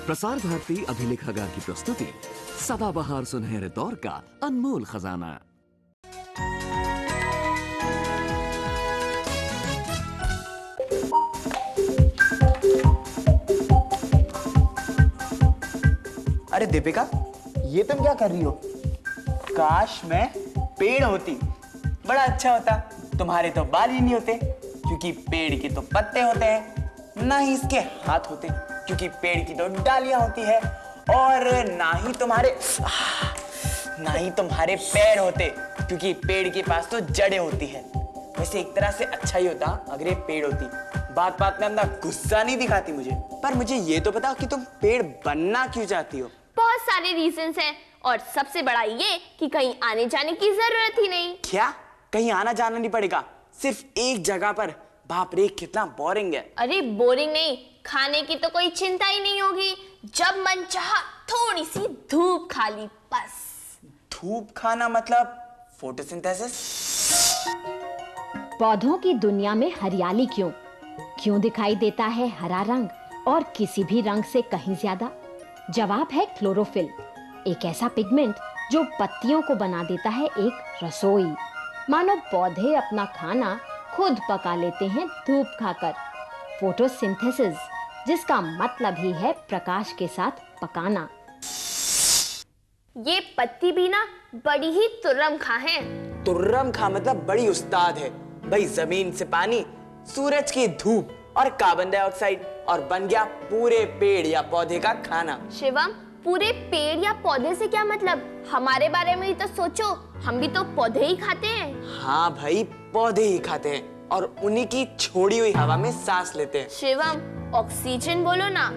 प्रसार भारती अभिलेखागार की प्रस्तुति सदाबहार सुनहरे दौर का अनमोल खजाना। अरे दीपिका, ये तुम क्या कर रही हो? काश मैं पेड़ होती, बड़ा अच्छा होता। तुम्हारे तो बाल ही नहीं होते क्योंकि पेड़ के तो पत्ते होते हैं, ना ही इसके हाथ होते क्योंकि पेड़ की तो डालियां होती है, और ना ही तुम्हारे पैर होते क्योंकि पेड़ के पास तो जड़ें होती है। वैसे एक तरह से अच्छा ही होता अगर ये पेड़ होती। बात बात में अपना गुस्सा नहीं दिखाती मुझे, पर मुझे ये तो बताओ कि तुम पेड़ बनना क्यों चाहती हो? बहुत सारे रीजंस हैं और सबसे बड़ा ये कि कहीं आने जाने की जरूरत ही नहीं। क्या कहीं आना जाना नहीं पड़ेगा? सिर्फ एक जगह पर? बाप रे, कितना बोरिंग है। अरे बोरिंग नहीं, खाने की तो कोई चिंता ही नहीं होगी। जब मन चाहा थोड़ी सी धूप खा ली बस। धूप खाना मतलब फोटोसिंथेसिस? पौधों की दुनिया में हरियाली क्यों दिखाई देता है हरा रंग और किसी भी रंग से कहीं ज्यादा? जवाब है क्लोरोफिल, एक ऐसा पिगमेंट जो पत्तियों को बना देता है एक रसोई। मानो पौधे अपना खाना खुद पका लेते हैं धूप खाकर। फोटोसिंथेसिस, जिसका मतलब ही है प्रकाश के साथ पकाना। ये पत्ती भी ना बड़ी ही तुर्रम खा है। तुर्रम खा मतलब बड़ी उस्ताद है भाई। जमीन से पानी, सूरज की धूप और कार्बन डाइऑक्साइड, और बन गया पूरे पेड़ या पौधे का खाना। शिवम, पूरे पेड़ या पौधे से क्या मतलब? हमारे बारे में ही तो सोचो, हम भी तो पौधे ही खाते हैं। हाँ भाई, पौधे ही खाते हैं और उन्हीं की छोड़ी हुई हवा में सांस लेते हैं। शिवम, ऑक्सीजन बोलो ना।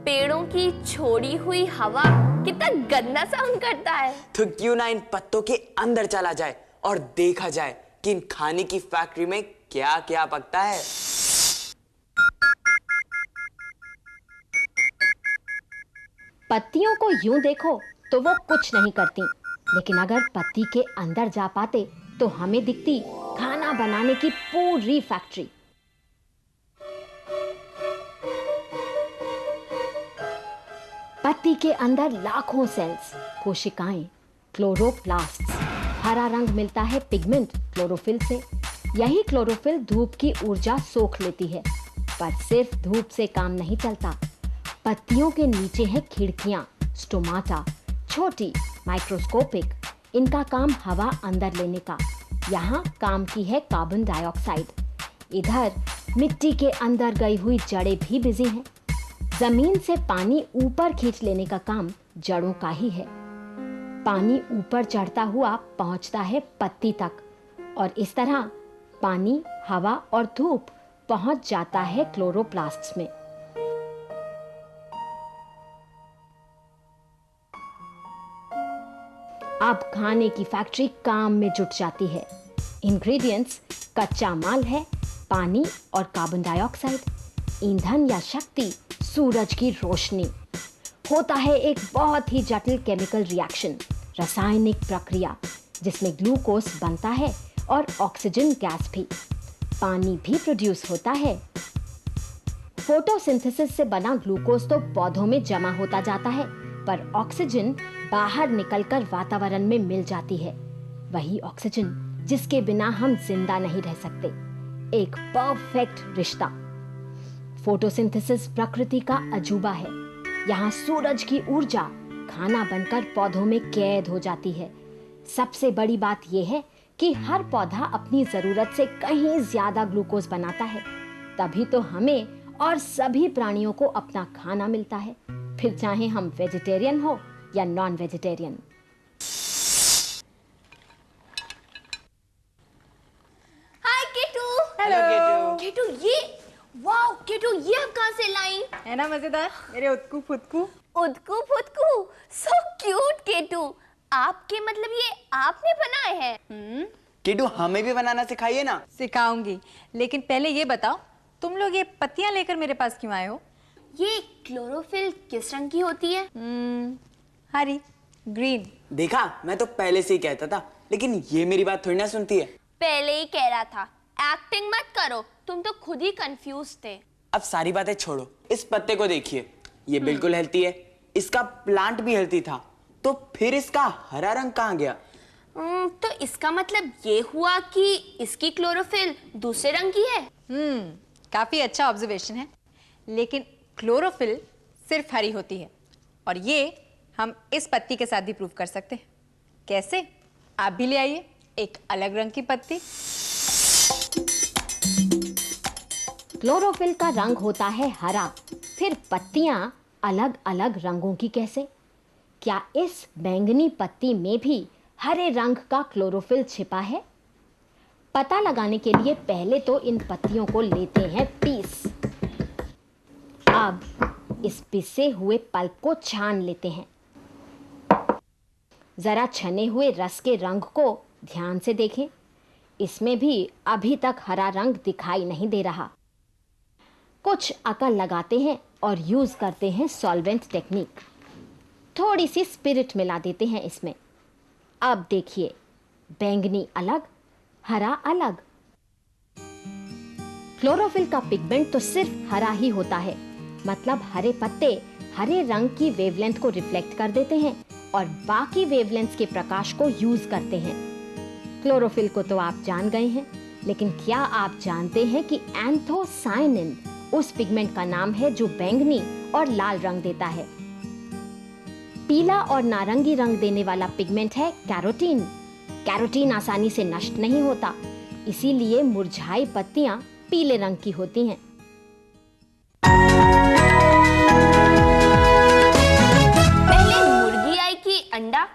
पेड़ों की छोड़ी हुई हवा कितना गंदा साउंड करता है। तो क्यों ना इन पत्तों के अंदर चला जाए और देखा जाए कि इन खाने की फैक्ट्री में क्या क्या पकता है। पत्तियों को यूं देखो तो वो कुछ नहीं करती, लेकिन अगर पत्ती के अंदर जा पाते तो हमें दिखती खाना बनाने की पूरी फैक्ट्री। पत्ती के अंदर लाखों सेल्स, कोशिकाएं, क्लोरोप्लास्ट्स। हरा रंग मिलता है पिगमेंट क्लोरोफिल से। यही क्लोरोफिल धूप की ऊर्जा सोख लेती है। पर सिर्फ धूप से काम नहीं चलता। पत्तियों के नीचे है खिड़कियां, स्टोमाटा, छोटी, माइक्रोस्कोपिक। इनका काम हवा अंदर लेने का। यहाँ काम की है कार्बन डाइऑक्साइड। इधर मिट्टी के अंदर गई हुई जड़ें भी बिजी हैं। जमीन से पानी ऊपर खींच लेने का काम जड़ों का ही है। पानी ऊपर चढ़ता हुआ पहुंचता है पत्ती तक, और इस तरह पानी, हवा और धूप पहुंच जाता है क्लोरोप्लास्ट्स में। अब खाने की फैक्ट्री काम में जुट जाती है। इंग्रेडिएंट्स कच्चा माल है, पानी और कार्बन डाइऑक्साइड। ईंधन या शक्ति सूरज की रोशनी। होता है एक बहुत ही जटिल केमिकल रिएक्शन, रासायनिक प्रक्रिया, जिसमें ग्लूकोज बनता है और ऑक्सीजन गैस भी। पानी भी प्रोड्यूस होता है। फोटोसिंथेसिस से बना ग्लूकोज तो पौधों में जमा होता जाता है, पर ऑक्सीजन बाहर निकलकर वातावरण में मिल जाती है। वही ऑक्सीजन जिसके बिना हम जिंदा नहीं रह सकते। एक परफेक्ट रिश्ता। फोटोसिंथेसिस प्रकृति का अजूबा है। यहाँ सूरज की ऊर्जा खाना बनकर पौधों में कैद हो जाती है। सबसे बड़ी बात यह है कि हर पौधा अपनी जरूरत से कहीं ज्यादा ग्लूकोज बनाता है। तभी तो हमें और सभी प्राणियों को अपना खाना मिलता है, फिर चाहे हम वेजिटेरियन हो या नॉन वेजिटेरियन। हाय केटू। हेलो केटू। केटू, ये वाओ केटू, ये आप कहाँ से लाई? है ना मजेदार मेरे उतकू फुतकू। उदकू फुदकू, सो क्यूट केटू। आपके मतलब ये आपने बनाए हैं? किटू, हमें भी बनाना सिखाइए ना। सिखाऊंगी, लेकिन पहले ये बताओ तुम लोग ये पत्तियां लेकर मेरे पास क्यों आए हो? ये क्लोरोफिल किस रंग की होती है? हरी, ग्रीन। देखा, मैं तो पहले से ही कहता था, लेकिन ये मेरी बात थोड़ी ना सुनती है। पहले ही कह रहा था, एक्टिंग मत करो, तुम तो खुद ही कंफ्यूज थे। अब सारी बातें छोड़ो, इस पत्ते को देखिए। ये बिल्कुल हेल्थी है, इसका प्लांट भी हेल्थी था, तो फिर इसका हरा रंग कहाँ गया? तो इसका मतलब ये हुआ कि इसकी क्लोरोफिल दूसरे रंग की है। काफी अच्छा ऑब्जर्वेशन है, लेकिन क्लोरोफिल सिर्फ हरी होती है और ये हम इस पत्ती के साथ भी प्रूव कर सकते हैं। कैसे? आप भी ले आइए एक अलग रंग की पत्ती। क्लोरोफिल का रंग होता है हरा, फिर पत्तियां अलग अलग रंगों की कैसे? क्या इस बैंगनी पत्ती में भी हरे रंग का क्लोरोफिल छिपा है? पता लगाने के लिए पहले तो इन पत्तियों को लेते हैं पीस। अब इस पिसे हुए पल्प को छान लेते हैं। जरा छने हुए रस के रंग को ध्यान से देखें, इसमें भी अभी तक हरा रंग दिखाई नहीं दे रहा। कुछ अकल लगाते हैं और यूज करते हैं सॉल्वेंट टेक्निक। थोड़ी सी स्पिरिट मिला देते हैं इसमें। अब देखिए, बैंगनी अलग, हरा अलग। क्लोरोफिल का पिगमेंट तो सिर्फ हरा ही होता है, मतलब हरे पत्ते हरे रंग की वेवलेंथ को रिफ्लेक्ट कर देते हैं और बाकी वेवलेंथ के प्रकाश को यूज करते हैं। क्लोरोफिल को तो आप जान गए हैं, लेकिन क्या आप जानते हैं कि एंथोसायनिन उस पिगमेंट का नाम है जो बैंगनी और लाल रंग देता है। पीला और नारंगी रंग देने वाला पिगमेंट है कैरोटीन। कैरोटीन आसानी से नष्ट नहीं होता, इसीलिए मुरझाई पत्तियां पीले रंग की होती हैं। पहले मुर्गी आई कि अंडा?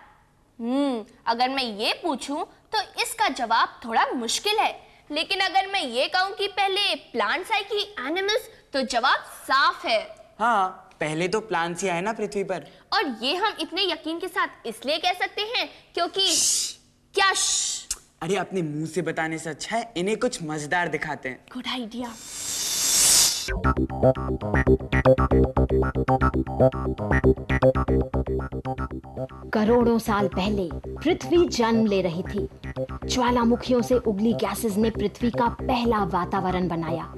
अगर मैं ये पूछूं तो इसका जवाब थोड़ा मुश्किल है, लेकिन अगर मैं ये कहूं कि पहले प्लांट्स आई कि एनिमल्स, तो जवाब साफ है। हाँ, पहले तो प्लांट्स ही आए ना पृथ्वी पर। और ये हम इतने यकीन के साथ इसलिए कह सकते हैं क्योंकि क्या? अरे अपने मुंह से बताने से अच्छा है इन्हें कुछ मजेदार दिखाते हैं। Good idea. करोड़ों साल पहले पृथ्वी जन्म ले रही थी। ज्वालामुखियों से उगली गैसेस ने पृथ्वी का पहला वातावरण बनाया।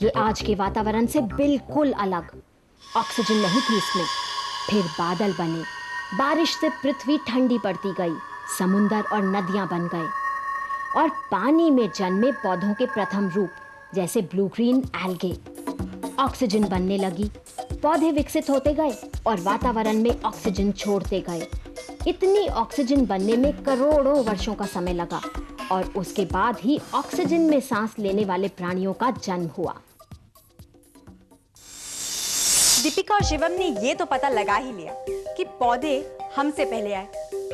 ये आज के वातावरण से बिल्कुल अलग। ऑक्सीजन नहीं थी इसमें। फिर बादल बने, बारिश से पृथ्वी ठंडी पड़ती गई, समुंदर और नदियां बन गए और पानी में जन्मे पौधों के प्रथम रूप जैसे ब्लू ग्रीन एल्गे। ऑक्सीजन बनने लगी, पौधे विकसित होते गए और वातावरण में ऑक्सीजन छोड़ते गए। इतनी ऑक्सीजन बनने में करोड़ों वर्षों का समय लगा और उसके बाद ही ऑक्सीजन में सांस लेने वाले प्राणियों का जन्म हुआ। दीपिका और शिवम ने ये तो पता लगा ही लिया कि पौधे हमसे पहले आए।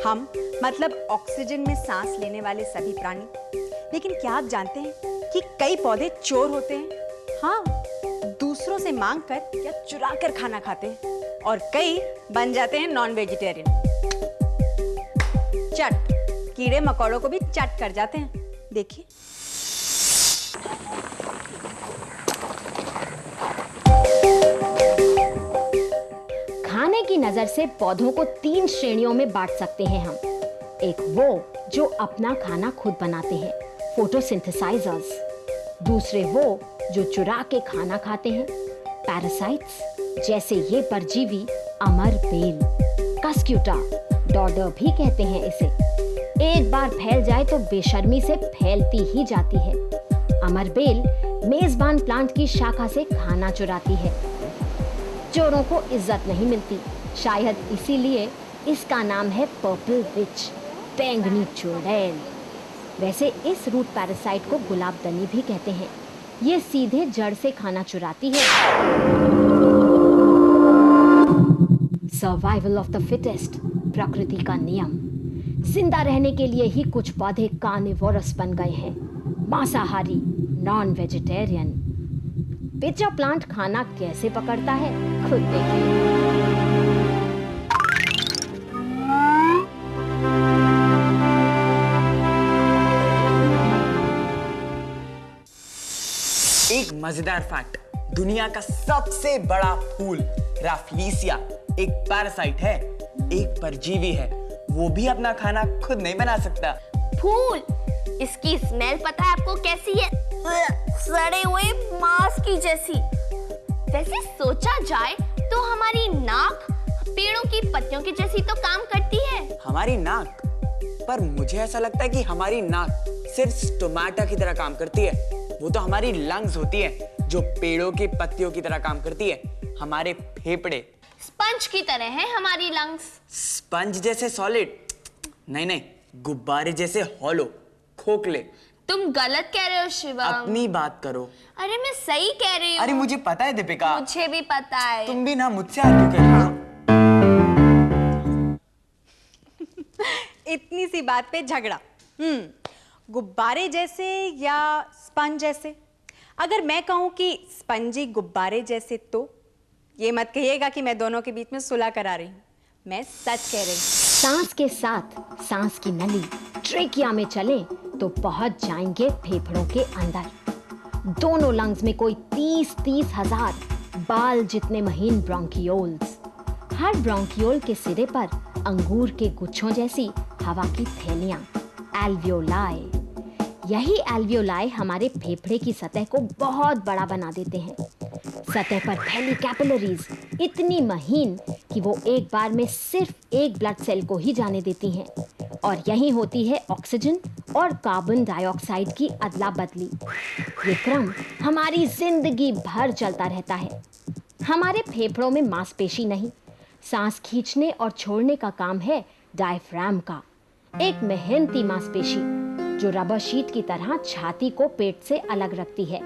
हम मतलब ऑक्सीजन में सांस लेने वाले सभी प्राणी। लेकिन क्या आप जानते हैं कि कई पौधे चोर होते हैं? हाँ, दूसरों से मांग कर या चुरा कर खाना खाते हैं और कई बन जाते हैं नॉन वेजिटेरियन। चट, कीड़े मकोड़ों को भी चट कर जाते हैं। देखिए, खाने की नजर से पौधों को 3 श्रेणियों में बांट सकते हैं हम। एक वो जो अपना खाना खुद बनाते हैं, फोटोसिंथेसाइजर्स। दूसरे वो जो चुरा के खाना खाते हैं, पैरासाइट्स, जैसे ये परजीवी अमर बेल, कस्क्यूटा, डॉडर भी कहते हैं इसे। एक बार फैल जाए तो बेशर्मी से फैलती ही जाती है। अमर बेल मेजबान प्लांट की शाखा से खाना चुराती है। चोरों को इज्जत नहीं मिलती, शायद इसीलिए इसका नाम है पर्पल विच, बैंगनी चुड़ैल। वैसे इस रूट पैरासाइट को गुलाबदनी भी कहते हैं। ये सीधे जड़ से खाना चुराती है। सर्वाइवल ऑफ द फिटेस्ट, प्रकृति का नियम। जिंदा रहने के लिए ही कुछ पौधे कार्निवोरस बन गए हैं, मांसाहारी, नॉन वेजिटेरियन। पिचा प्लांट खाना कैसे पकड़ता है, खुद देखिए। एक मजेदार फैक्ट, दुनिया का सबसे बड़ा फूल राफ्लेसिया एक पैरासाइट है, एक परजीवी है। वो भी अपना खाना खुद नहीं बना सकता। फूल, इसकी स्मेल पता है आपको कैसी है? सड़े हुए मांस की जैसी। वैसे सोचा जाए तो हमारी नाक पेड़ों की पत्तियों की जैसी तो काम करती है। हमारी नाक? पर मुझे ऐसा लगता है कि हमारी नाक सिर्फ टमाटर की तरह काम करती है। वो तो हमारी लंग्स होती है जो पेड़ों की पत्तियों की तरह काम करती है। हमारे फेफड़े स्पंज की तरह है हमारी लंग्स। स्पंज जैसे सॉलिड? नहीं नहीं, गुब्बारे जैसे हॉलो, खोखले। तुम गलत कह रहे हो शिवम। अपनी बात करो। अरे मैं सही कह रही हूँ। अरे मुझे पता है दीपिका। मुझे भी पता है। तुम भी ना मुझसे आर्ग्यू कर रही हो। इतनी सी बात पे झगड़ा। गुब्बारे जैसे या स्पंज जैसे? अगर मैं कहूं कि स्पंजी गुब्बारे जैसे तो ये मत कहिएगा कि मैं दोनों के बीच में सुलह करा रही हूं। मैं सच कह रही हूं। सांस के साथ सांस की नली ट्रेकिया में चले तो पहुंच जाएंगे फेफड़ों के अंदर। दोनों लंग्स में कोई 30-30 हजार बाल जितने महीन ब्रोंकियोल्स। हर ब्रोंकियोल के सिरे पर अंगूर के गुच्छों जैसी हवा की थैलियां, एल्वियोलाई। यही एल्वियोलाई हमारे फेफड़े की सतह को बहुत बड़ा बना देते हैं। सतह पर फैली कैपिलरीज इतनी महीन कि वो एक बार में सिर्फ एक ब्लड सेल को ही जाने देती हैं, और यही होती है ऑक्सीजन और कार्बन डाइऑक्साइड की अदला बदली। ये क्रम हमारी जिंदगी भर चलता रहता है। हमारे फेफड़ों में मांसपेशी नहीं, सांस खींचने और छोड़ने का काम है डायफ्राम का, एक मेहनती मांसपेशी जो रबर शीट की तरह छाती को पेट से अलग रखती है।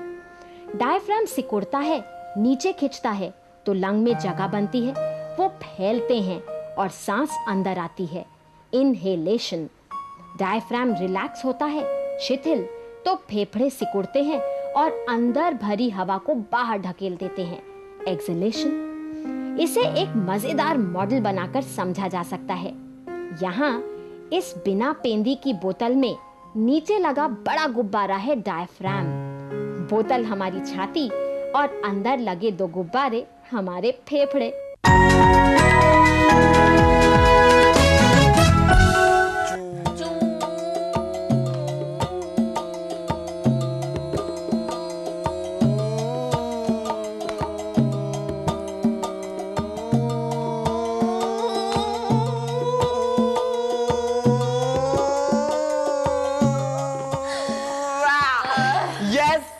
डायफ्राम सिकुड़ता है, नीचे खिंचता है तो लंग में जगह बनती है, वो फैलते हैं और सांस अंदर आती है, इनहेलेशन। डायफ्राम रिलैक्स होता है, शिथिल, तो फेफड़े सिकुड़ते हैं और अंदर भरी हवा को बाहर ढकेल देते हैं, एक्सहेलेशन। इसे एक मजेदार मॉडल बनाकर समझा जा सकता है। यहाँ इस बिना पेंदी की बोतल में नीचे लगा बड़ा गुब्बारा है डायफ्राम। बोतल हमारी छाती और अंदर लगे दो गुब्बारे हमारे फेफड़े।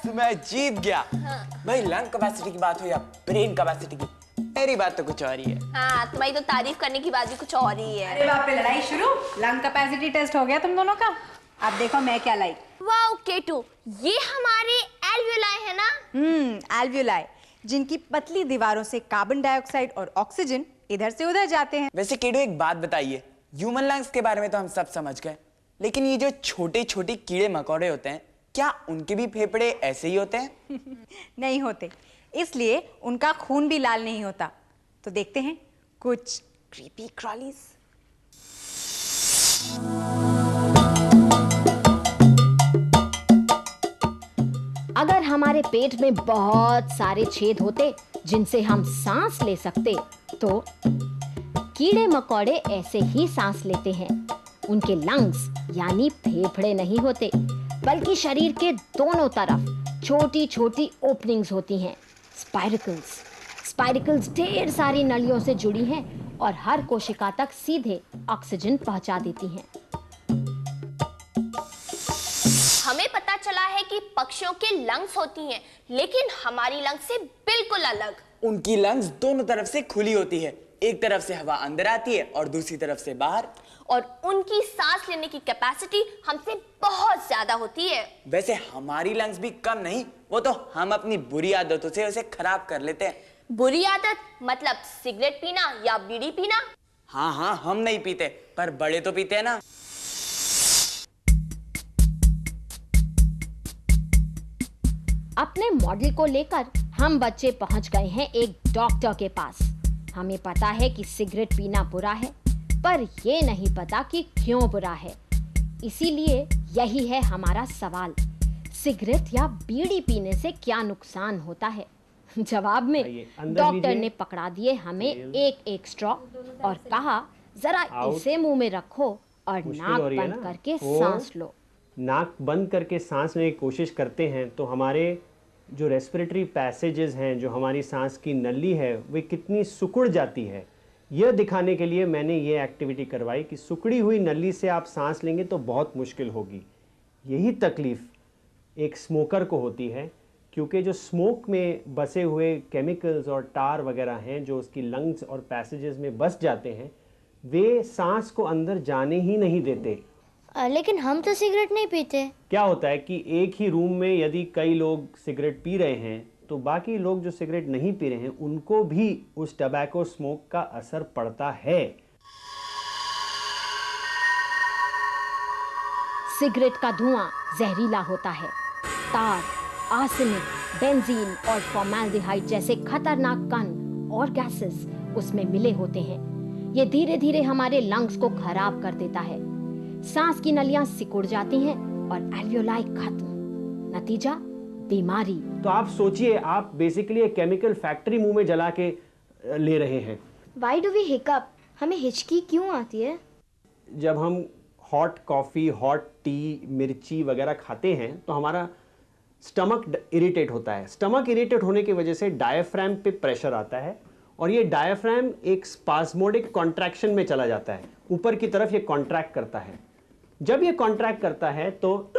मैं जीत गया। भाई लंग कैपेसिटी की बात हो या ब्रेन कैपेसिटी की, मेरी बात तो कुछ और ही है। हाँ, तुम्हारी तो तारीफ करने की बात भी कुछ और ही है। अरे बाप रे, लड़ाई शुरू। लंग कैपेसिटी टेस्ट हो गया तुम दोनों का। अब देखो मैं क्या लाई। वाओ केटू, ये हमारे एल्वियोलाई है ना? एल्वियोलाई, जिनकी पतली दीवारों से कार्बन डाइऑक्साइड और ऑक्सीजन इधर से उधर जाते हैं। वैसे केटू एक बात बताइए, ह्यूमन लंग्स के बारे में तो हम सब समझ गए, लेकिन ये जो छोटे छोटे कीड़े मकोड़े होते हैं, क्या उनके भी फेफड़े ऐसे ही होते हैं? नहीं होते, इसलिए उनका खून भी लाल नहीं होता। तो देखते हैं कुछ क्रीपी क्रॉलीज। अगर हमारे पेट में बहुत सारे छेद होते जिनसे हम सांस ले सकते, तो कीड़े मकोड़े ऐसे ही सांस लेते हैं। उनके लंग्स यानी फेफड़े नहीं होते, बल्कि शरीर के दोनों तरफ छोटी छोटी ओपनिंग्स होती हैं, स्पाइरकल्स। स्पाइरकल्स ढेर सारी नलियों से जुड़ी हैं और हर कोशिका तक सीधे ऑक्सीजन पहुंचा देती हैं। हमें पता चला है कि पक्षियों के लंग्स होती हैं, लेकिन हमारी लंग्स से बिल्कुल अलग। उनकी लंग्स दोनों तरफ से खुली होती है, एक तरफ से हवा अंदर आती है और दूसरी तरफ से बाहर। और उनकी सांस लेने की कैपेसिटी हमसे बहुत ज्यादा होती है। वैसे हमारी लंग्स भी कम नहीं, वो तो हम अपनी बुरी आदतों से उसे खराब कर लेते हैं। बुरी आदत मतलब सिगरेट पीना या बीड़ी पीना? हाँ हाँ, हम नहीं पीते, पर बड़े तो पीते हैं ना। अपने मॉडल को लेकर हम बच्चे पहुंच गए हैं एक डॉक्टर के पास। हमें पता है कि सिगरेट पीना बुरा है, पर ये नहीं पता कि क्यों बुरा है। इसीलिए यही है हमारा सवाल, सिगरेट या बीड़ी पीने से क्या नुकसान होता है? जवाब में डॉक्टर ने पकड़ा दिए हमें एक एक स्ट्रॉ और कहा, जरा इसे मुंह में रखो और नाक बंद करके सांस लो। नाक बंद करके सांस लेने की कोशिश करते हैं तो हमारे जो रेस्पिरेटरी पैसेजेस हैं, जो हमारी सांस की नली है, वे कितनी सिकुड़ जाती है, यह दिखाने के लिए मैंने ये एक्टिविटी करवाई कि सिकुड़ी हुई नली से आप सांस लेंगे तो बहुत मुश्किल होगी। यही तकलीफ़ एक स्मोकर को होती है, क्योंकि जो स्मोक में बसे हुए केमिकल्स और टार वगैरह हैं जो उसकी लंग्स और पैसेजेस में बस जाते हैं, वे सांस को अंदर जाने ही नहीं देते। लेकिन हम तो सिगरेट नहीं पीते। क्या होता है कि एक ही रूम में यदि कई लोग सिगरेट पी रहे हैं तो बाकी लोग जो सिगरेट नहीं पी रहे हैं उनको भी उस टबैको स्मोक का असर पड़ता है। सिगरेट का धुआं जहरीला होता है। तार, आर्सेनिक, बेंजीन और फॉर्मेल्डिहाइड जैसे खतरनाक कण और गैसेस उसमें मिले होते हैं। ये धीरे धीरे हमारे लंग्स को खराब कर देता है। सांस की नलियां सिकुड़ जाती हैं और एल्वियोलाई खत्म। नतीजा बीमारी। तो आप सोचिए, आप बेसिकली एक केमिकल फैक्ट्री मुंह में जला के ले रहे हैं। Why do we hiccup? हमें हिचकी क्यों आती है? जब हम हॉट कॉफ़ी, हॉट टी, मिर्ची वगैरह खाते हैं तो हमारा स्टमक इरिटेट होता है। स्टमक इरिटेट होने की वजह से डायफ्राम पे प्रेशर आता है और ये डायफ्राम एक स्पास्मोडिक कॉन्ट्रैक्शन में चला जाता है। ऊपर की तरफ ये कॉन्ट्रैक्ट करता है। जब ये कॉन्ट्रैक्ट करता है तो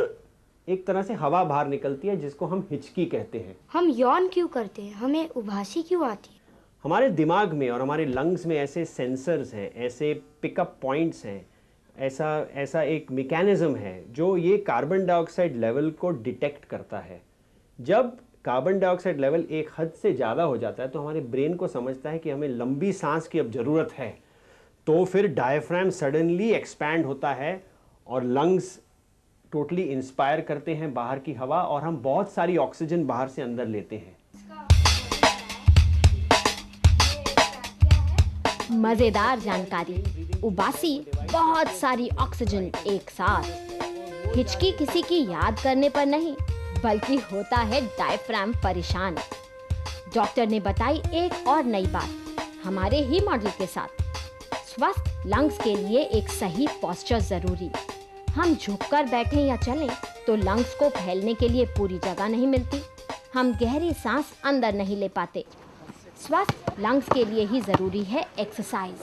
एक तरह से हवा बाहर निकलती है, जिसको हम हिचकी कहते हैं। हम यौन क्यों करते हैं? हमें उबासी क्यों आती है? हमारे दिमाग में और हमारे लंग्स में ऐसे सेंसर्स हैं, ऐसे पिकअप पॉइंट्स हैं, ऐसा एक मैकेनिज्म है जो ये कार्बन डाइऑक्साइड लेवल को डिटेक्ट करता है। जब कार्बन डाइऑक्साइड लेवल एक हद से ज़्यादा हो जाता है तो हमारे ब्रेन को समझता है कि हमें लंबी सांस की अब ज़रूरत है, तो फिर डायफ्राम सडनली एक्सपैंड होता है और लंग्स टोटली इंस्पायर करते हैं बाहर की हवा और हम बहुत सारी ऑक्सीजन बाहर से अंदर लेते हैं। मजेदार जानकारी। उबासी, बहुत सारी ऑक्सीजन एक साथ। हिचकी किसी की याद करने पर नहीं, बल्कि होता है डायफ्राम परेशान। डॉक्टर ने बताई एक और नई बात हमारे ही मॉडल के साथ। स्वस्थ लंग्स के लिए एक सही पोस्चर जरूरी। हम झुककर बैठें या चलें तो लंग्स को फैलने के लिए पूरी जगह नहीं मिलती। हम गहरी सांस अंदर नहीं ले पाते। स्वस्थ लंग्स के लिए ही जरूरी है एक्सरसाइज,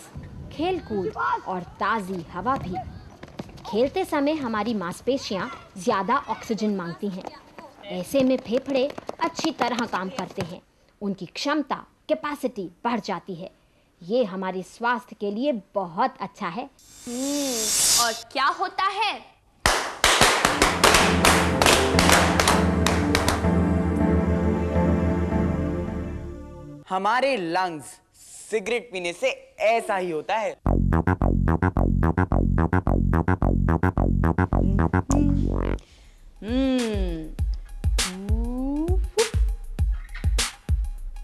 खेल कूद और ताज़ी हवा भी। खेलते समय हमारी मांसपेशियां ज़्यादा ऑक्सीजन मांगती हैं। ऐसे में फेफड़े अच्छी तरह काम करते हैं, उनकी क्षमता, कैपेसिटी बढ़ जाती है। ये हमारे स्वास्थ्य के लिए बहुत अच्छा है। और क्या होता है? हमारे लंग्स सिगरेट पीने से ऐसा ही होता है।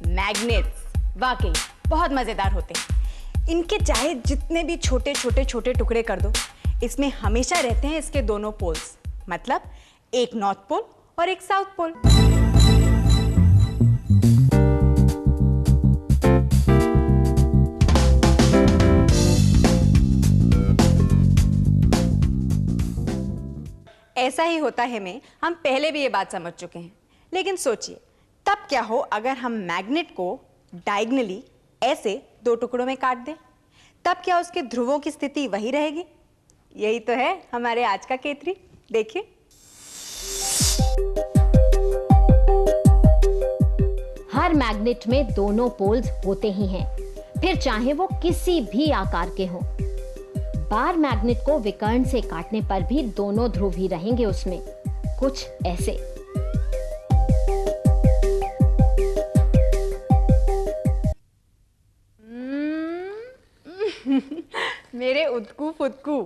मैग्नेट्स वाकई बहुत मजेदार होते हैं। इनके चाहे जितने भी छोटे छोटे छोटे टुकड़े कर दो, इसमें हमेशा रहते हैं इसके दोनों पोल्स, मतलब एक नॉर्थ पोल और एक साउथ पोल। ऐसा ही होता है में हम पहले भी ये बात समझ चुके हैं। लेकिन सोचिए, तब क्या हो अगर हम मैग्नेट को डायगनली ऐसे दो टुकड़ों में काट दें? तब क्या उसके ध्रुवों की स्थिति वही रहेगी? यही तो है हमारे आज का केतरी। देखिए, हर मैग्नेट में दोनों पोल्स होते ही हैं, फिर चाहे वो किसी भी आकार के हों। बार मैग्नेट को विकर्ण से काटने पर भी दोनों ध्रुव ही रहेंगे उसमें, कुछ ऐसे। मेरे उदकू फुदकू।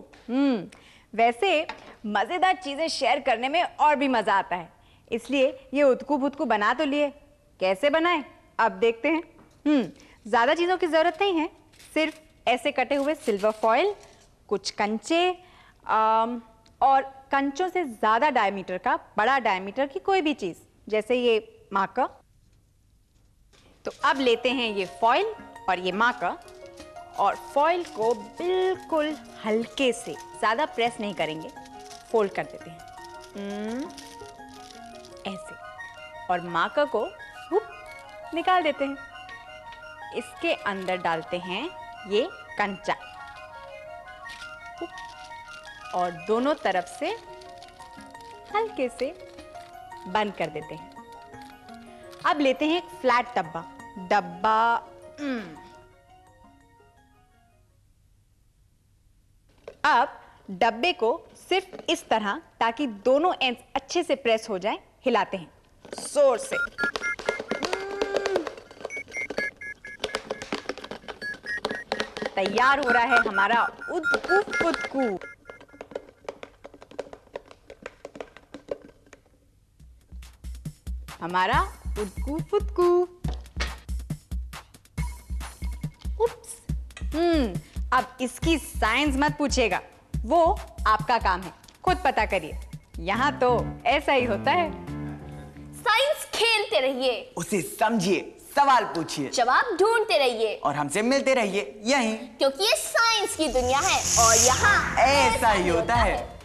वैसे मजेदार चीजें शेयर करने में और भी मजा आता है, इसलिए ये उदकू फुदकू बना तो लिए। कैसे बनाएं अब देखते हैं। ज्यादा चीजों की जरूरत नहीं है, सिर्फ ऐसे कटे हुए सिल्वर फॉइल, कुछ कंचे और कंचों से ज्यादा डायमीटर का, बड़ा डायमीटर की कोई भी चीज, जैसे ये मार्कर। तो अब लेते हैं ये फॉइल और ये मार्कर, और फॉइल को बिल्कुल हल्के से, ज्यादा प्रेस नहीं करेंगे, फोल्ड कर देते हैं ऐसे। और माका को हुप निकाल देते हैं। इसके अंदर डालते हैं ये कंचा और दोनों तरफ से हल्के से बंद कर देते हैं। अब लेते हैं एक फ्लैट डब्बा। अब डब्बे को सिर्फ इस तरह, ताकि दोनों एंड्स अच्छे से प्रेस हो जाएं, हिलाते हैं जोर से। तैयार हो रहा है हमारा उदकू फुदकू। हमारा उदकू फुदकू। उप्स। अब इसकी साइंस मत पूछिएगा, वो आपका काम है, खुद पता करिए। यहां तो ऐसा ही होता है। साइंस खेलते रहिए, उसे समझिए, सवाल पूछिए, जवाब ढूंढते रहिए और हमसे मिलते रहिए यहीं, क्योंकि ये साइंस की दुनिया है और यहाँ ऐसा ही होता है।